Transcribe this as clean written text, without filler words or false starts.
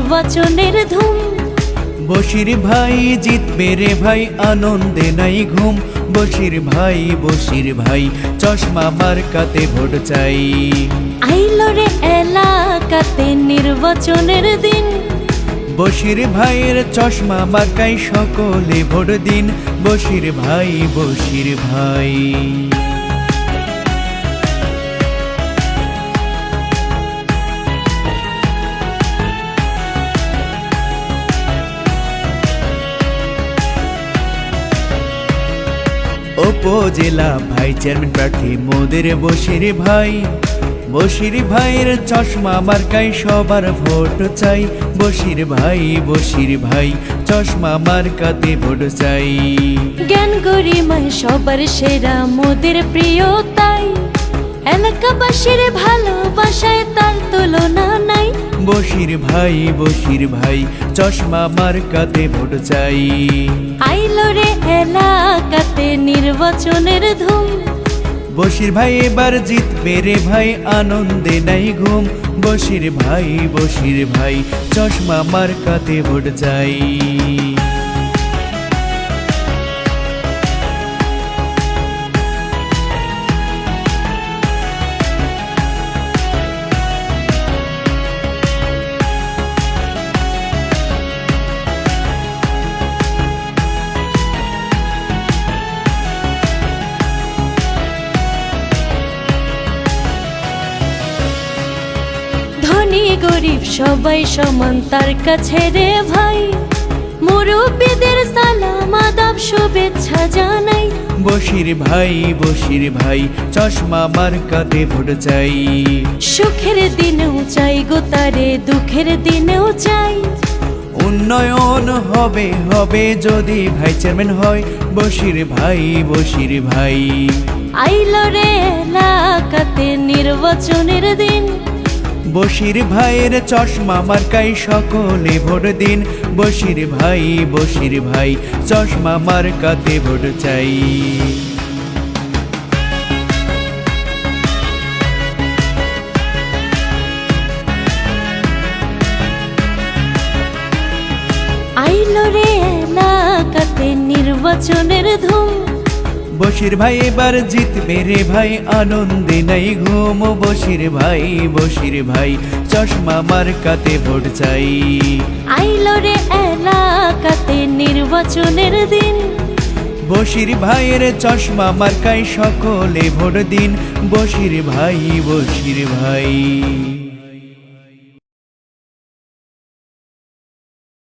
নির্বাচনের ধুম। বশির ভাই জিতবে রে ভাই, আনন্দে নাই ঘুম। বশির ভাই চশমা মার্কাতে ভোট চাই। আইলো রে এলাকাতে নির্বাচনের দিন, বশির ভাইয়ের চশমা মার্কায় সকলে ভোট দিন। বশির ভাই উপজেলা ভাই চেয়ারম্যান প্রার্থী মোদের বশির ভাই। বশির ভাইয়ের চশমা মার্কায় সবার ভোট চাই। বশির ভাই চশমা মার্কাতে ভোট চাই। জ্ঞান গরিমায় সবার সেরা মোদের প্রিয় তাই, এলাকাবাসীর ভালোবাসায় তার তুলনা নাই। বশির ভাই চশমা মার্কাতে ভোট চাই। আইলো রে এলাকাতে নির্বাচনের ধুম। বশির ভাই এবার জিতবে রে ভাই, আনন্দে নাই ঘুম। বশির ভাই চশমা মার্কাতে ভোট চাই। ধনী গরিব সবাই সমান তার কাছে রে ভাই, মুরব্বিদের সালাম আদাব শুভেচ্ছা জানাই। বশির ভাই চশমা মার্কাতে ভোট চাই। সুখের দিনেও চাই গো তারে, দুঃখের দিনেও চাই। উন্নয়ন হবে যদি ভাই চেয়ারম্যান হয়। বশির ভাই আইলো রে এলাকাতে নির্বাচনের দিন, বশির ভাইয়ের চশমা মার্কায় সকলে ভোট দিন। বশির ভাই চশমা মার্কাতে ভোট চাই। আইলো রে এলাকাতে নির্বাচনের ধুম। বশির ভাই এবার জিতবে রে ভাই, আনন্দে নাই ঘুম। বশির ভাই চশমা মার্কাতে ভোট চাই। আইলো রে এলাকাতে নির্বাচনের দিন, বশির ভাইয়ের চশমা মার্কায় সকলে ভোট দিন। বশির ভাই